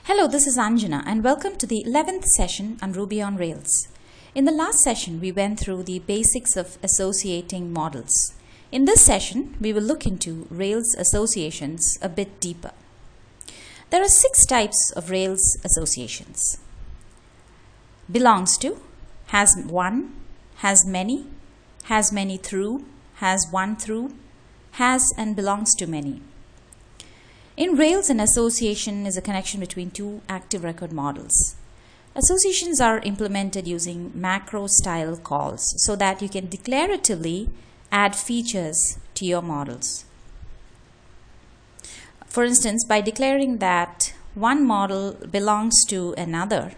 Hello, this is Anjana and welcome to the 11th session on Ruby on Rails. In the last session, we went through the basics of associating models. In this session, we will look into Rails associations a bit deeper. There are 6 types of Rails associations. Belongs to, has one, has many through, has one through, has and belongs to many. In Rails, an association is a connection between two active record models. Associations are implemented using macro-style calls so that you can declaratively add features to your models. For instance, by declaring that one model belongs to another,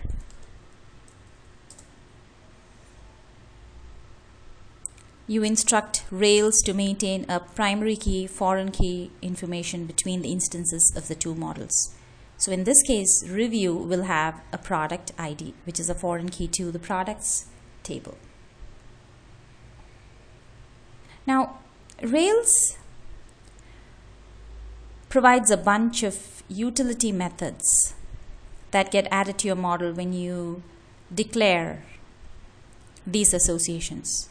you instruct Rails to maintain a primary key, foreign key information between the instances of the two models. So in this case, review will have a product ID, which is a foreign key to the products table. Now, Rails provides a bunch of utility methods that get added to your model when you declare these associations.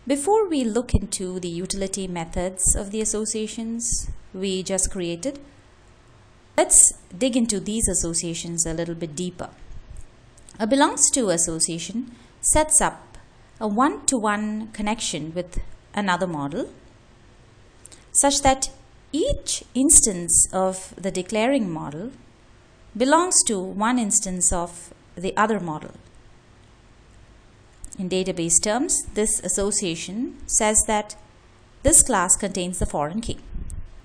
Before we look into the utility methods of the associations we just created, let's dig into these associations a little bit deeper. A belongs to association sets up a one-to-one connection with another model such that each instance of the declaring model belongs to one instance of the other model. In database terms, this association says that this class contains the foreign key.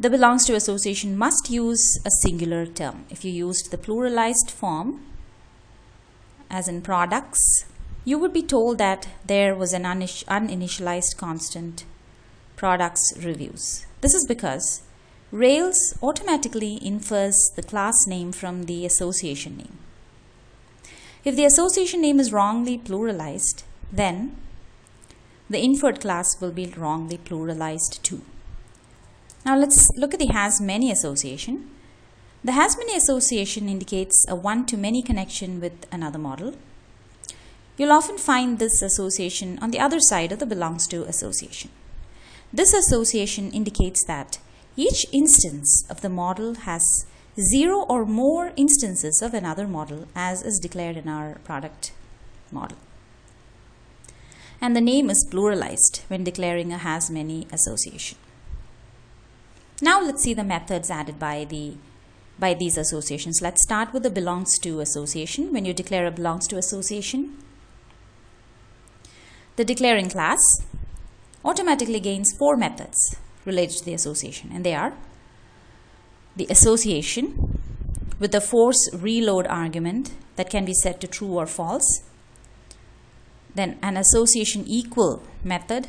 The belongs to association must use a singular term. If you used the pluralized form, as in products, you would be told that there was an uninitialized constant products reviews. This is because Rails automatically infers the class name from the association name. If the association name is wrongly pluralized, then the inferred class will be wrongly pluralized too. Now let's look at the has many association. The has many association indicates a one-to-many connection with another model. You'll often find this association on the other side of the belongs to association. This association indicates that each instance of the model has 0 or more instances of another model, as is declared in our product model. And the name is pluralized when declaring a has many association. Now let's see the methods added by these associations. Let's start with the belongs to association. When you declare a belongs to association, the declaring class automatically gains 4 methods related to the association, and they are the association with the force reload argument that can be set to true or false, then an association equal method,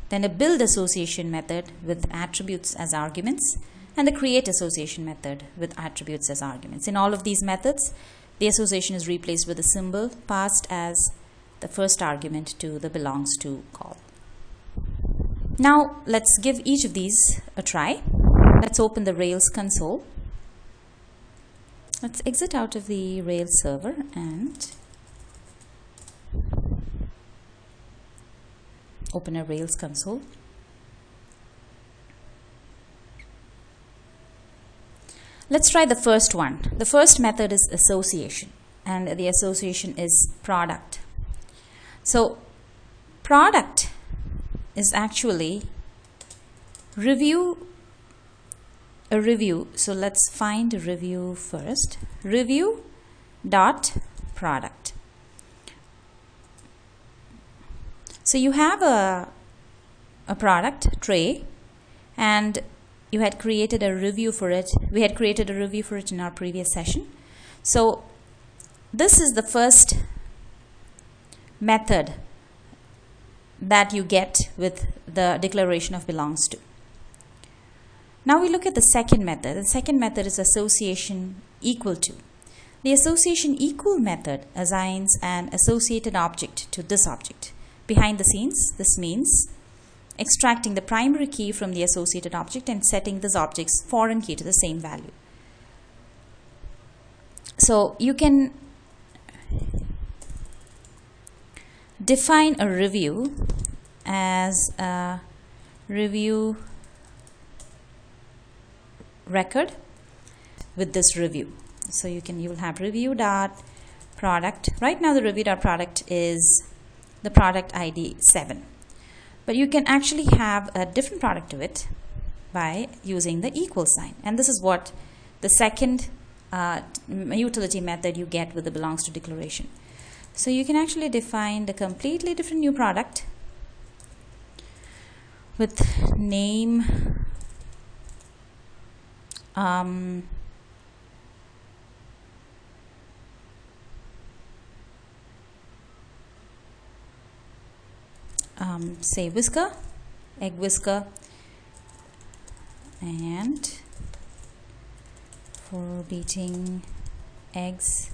then a build association method with attributes as arguments, and the create association method with attributes as arguments. In all of these methods, the association is replaced with a symbol passed as the first argument to the belongs to call. Now let's give each of these a try. Let's open the Rails console. Let's exit out of the Rails server and open a Rails console. Let's try the first one. The first method is association, and the association is product. So product is actually a review. So let's find a review first. Review dot product. So you have a product tray, and you had created a review for it. We had created a review for it in our previous session. So this is the first method that you get with the declaration of belongs to. Now we look at the second method. The second method is association equal to. The association equal method assigns an associated object to this object. Behind the scenes, this means extracting the primary key from the associated object and setting this object's foreign key to the same value. So you can define a review as a review record with this review. So you will have review dot product. Right now the review dot product is the product ID 7, but you can actually have a different product to it by using the equal sign, and this is what the second utility method you get with the belongs to declaration. So you can actually define the completely different new product with name say whisker, egg whisker, and for beating eggs,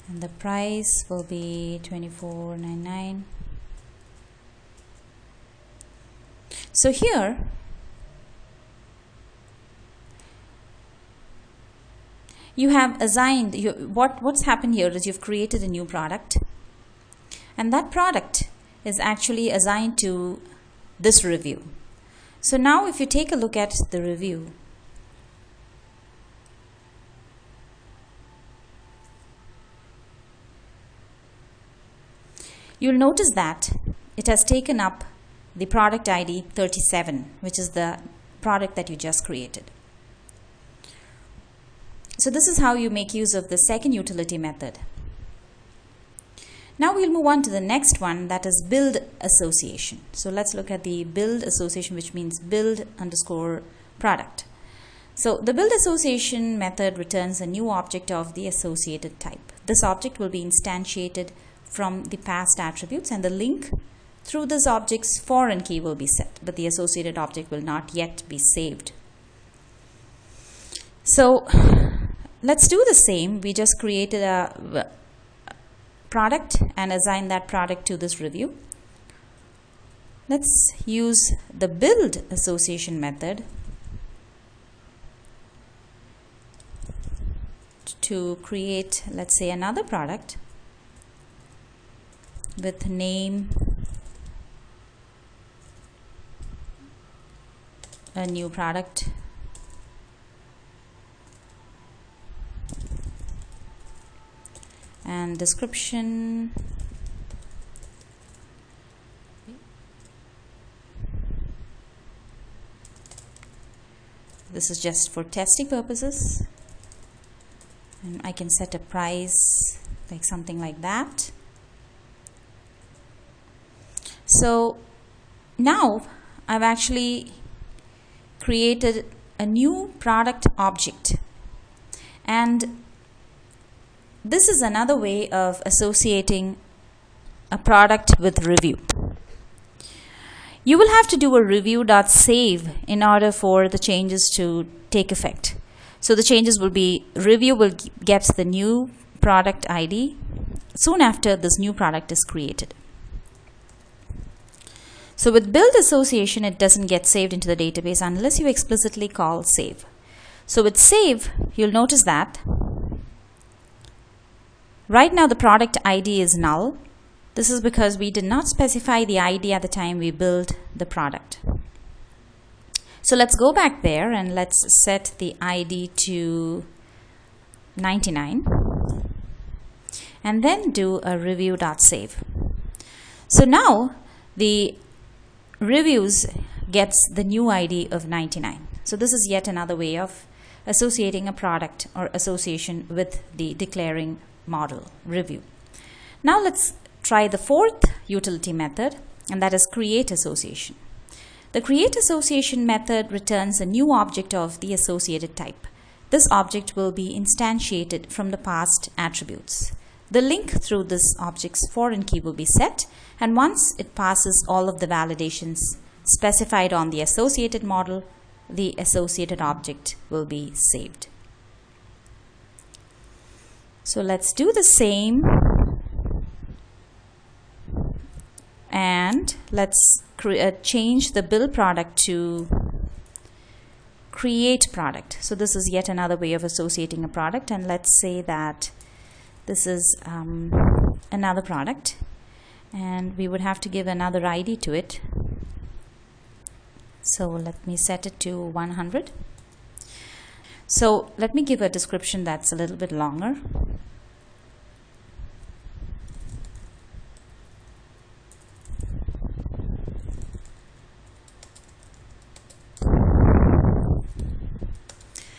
and the price will be $24.99. So here you have assigned what's happened here is you've created a new product, and that product is actually assigned to this review. So now if you take a look at the review, you'll notice that it has taken up the product ID 37, which is the product that you just created. So this is how you make use of the second utility method. Now we'll move on to the next one, that is build association. So let's look at the build association, which means build underscore product. So the build association method returns a new object of the associated type. This object will be instantiated from the past attributes, and the link through this object's foreign key will be set, but the associated object will not yet be saved. So let's do the same. We just created a product and assign that product to this review. Let's use the build association method to create, let's say, another product with name, a new product, and description, this is just for testing purposes, and I can set a price like something like that. So now I've actually created a new product object, and this is another way of associating a product with review. You will have to do a review.save in order for the changes to take effect. So the changes will be review will get the new product ID soon after this new product is created. So with build association, it doesn't get saved into the database unless you explicitly call save. So with save, you'll notice that right now the product ID is null. This is because we did not specify the ID at the time we built the product. So let's go back there and let's set the ID to 99 and then do a review.save. So now the reviews gets the new ID of 99. So this is yet another way of associating a product or association with the declaring model review. Now let's try the fourth utility method, and that is create association. The create association method returns a new object of the associated type. This object will be instantiated from the past attributes. The link through this object's foreign key will be set, and once it passes all of the validations specified on the associated model, the associated object will be saved. So let's do the same, and let's change the build product to create product. So this is yet another way of associating a product, and let's say that this is another product, and we would have to give another ID to it. So let me set it to 100. So let me give a description that's a little bit longer.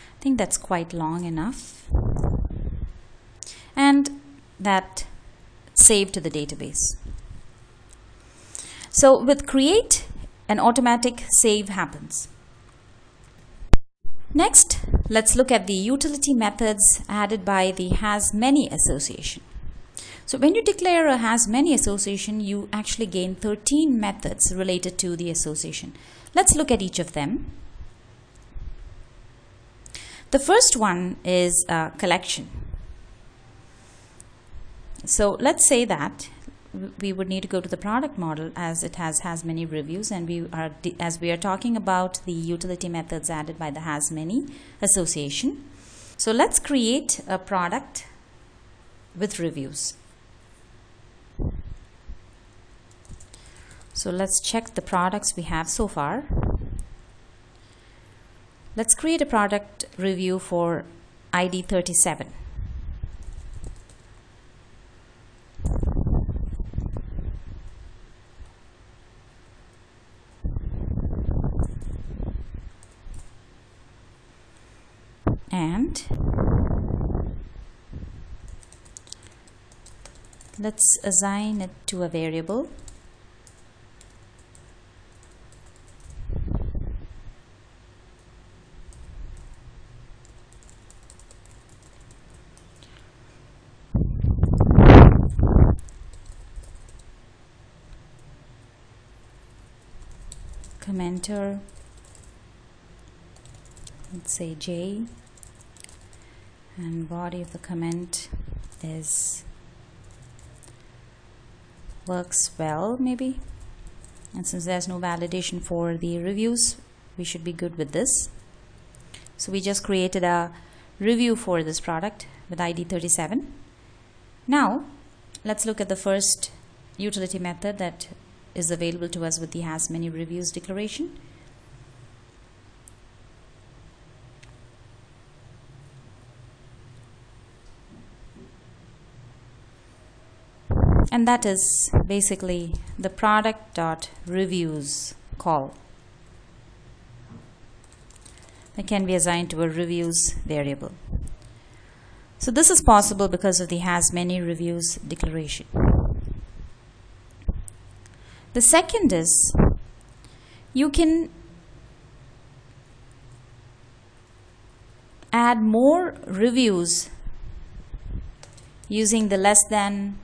I think that's quite long enough, and that saved to the database. So with create, an automatic save happens. Next, let's look at the utility methods added by the has many association. So when you declare a has many association, you actually gain 13 methods related to the association. Let's look at each of them. The first one is a collection. So let's say that we would need to go to the product model, as it has many reviews, and as we are talking about the utility methods added by the has many association. So let's create a product with reviews. So let's check the products we have so far. Let's create a product review for ID 37. And let's assign it to a variable. Commenter, let's say J, and body of the comment is works well maybe, and since there's no validation for the reviews, we should be good with this. So we just created a review for this product with ID 37. Now let's look at the first utility method that is available to us with the has many reviews declaration. And that is basically the product.reviews call that can be assigned to a reviews variable. So this is possible because of the has many reviews declaration. The second is you can add more reviews using the less than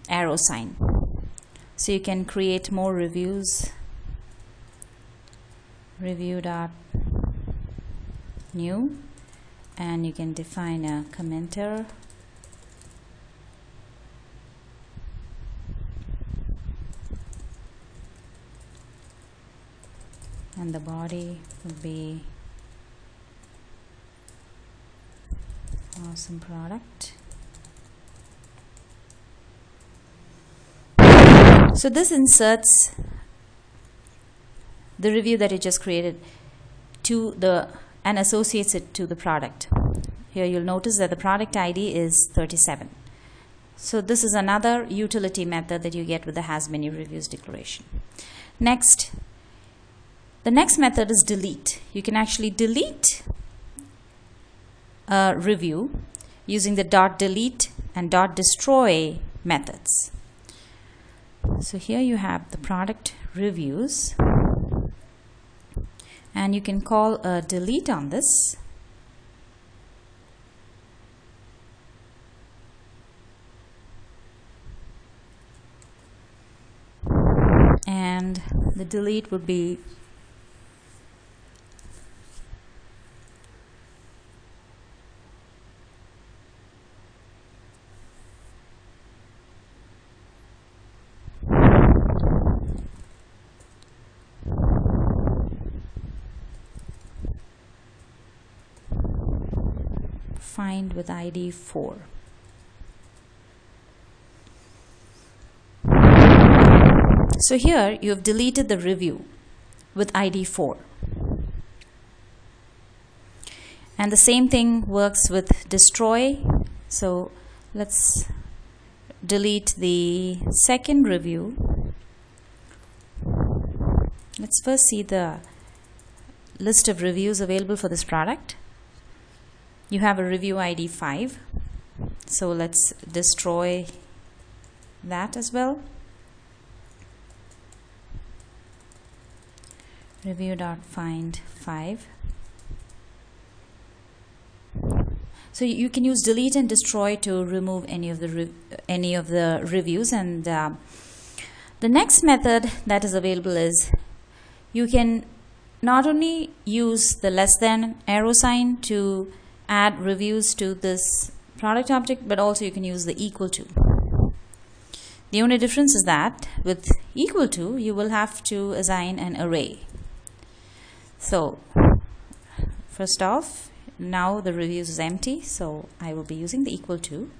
arrow sign. So you can create more reviews, review.new, and you can define a commenter, and the body would be awesome product. So this inserts the review that you just created to the and associates it to the product. Here you'll notice that the product ID is 37. So this is another utility method that you get with the has many reviews declaration. Next, the next method is delete. You can actually delete a review using the .delete and .destroy methods. So here you have the product reviews, and you can call a delete on this. And the delete would be find with ID 4. So here you have deleted the review with ID 4. And the same thing works with destroy. So let's delete the second review. Let's first see the list of reviews available for this product. You have a review ID 5. So let's destroy that as well. Review.find 5. So you can use delete and destroy to remove any of the reviews. And the next method that is available is you can not only use the less than arrow sign to add reviews to this product object, but also you can use the equal to. The only difference is that with equal to you will have to assign an array. So first off, now the reviews is empty, so I will be using the equal to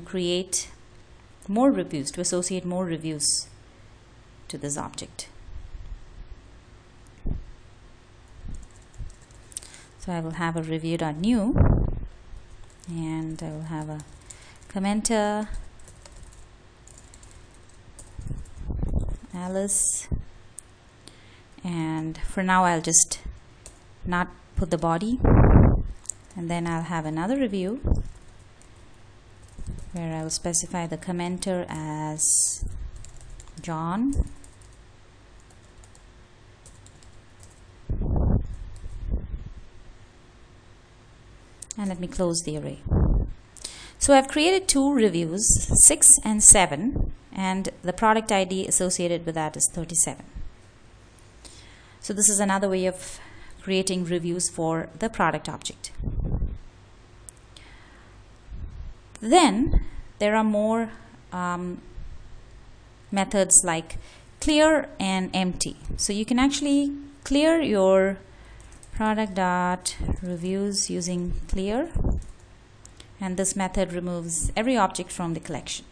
create more reviews, to associate more reviews to this object. So I will have a review.new, and I will have a commenter Alice, and for now I'll just not put the body, and then I'll have another review where I will specify the commenter as John, and let me close the array. So I've created two reviews, 6 and 7, and the product ID associated with that is 37. So this is another way of creating reviews for the product object. Then there are more methods like clear and empty. So you can actually clear your product.reviews using clear, and this method removes every object from the collection.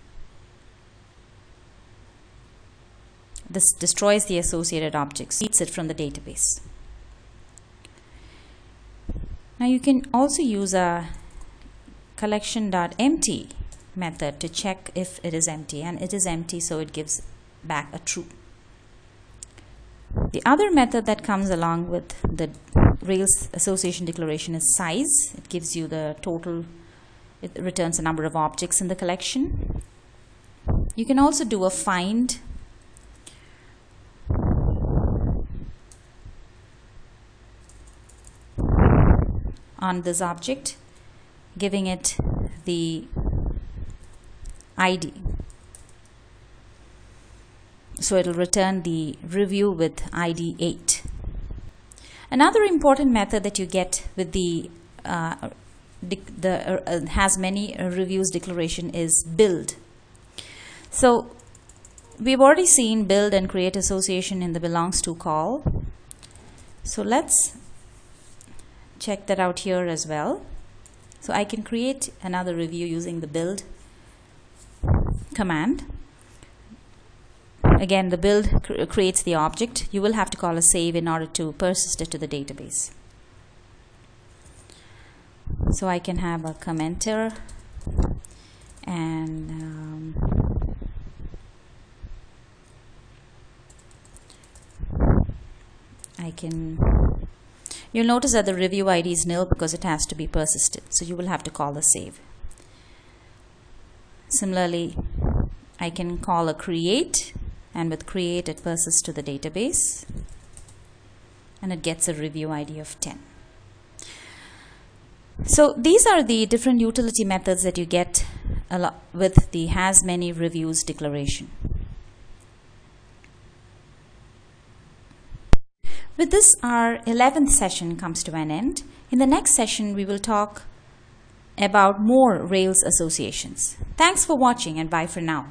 This destroys the associated objects, deletes it from the database. Now you can also use a collection.empty method to check if it is empty, and it is empty, so it gives back a true. The other method that comes along with the Rails association declaration is size. It gives you the total, it returns the number of objects in the collection. You can also do a find on this object, giving it the ID. So it will return the review with ID 8. Another important method that you get with the has many reviews declaration is build. So we've already seen build and create association in the belongs to call. So let's check that out here as well. So I can create another review using the build command. Again, the build creates the object. You will have to call a save in order to persist it to the database. So I can have a commenter, and you'll notice that the review ID is nil because it has to be persisted. So you will have to call a save. Similarly, I can call a create, and with create it persists to the database, and it gets a review ID of 10. So these are the different utility methods that you get with the has many reviews declaration. With this, our 11th session comes to an end. In the next session, we will talk about more Rails associations. Thanks for watching, and bye for now.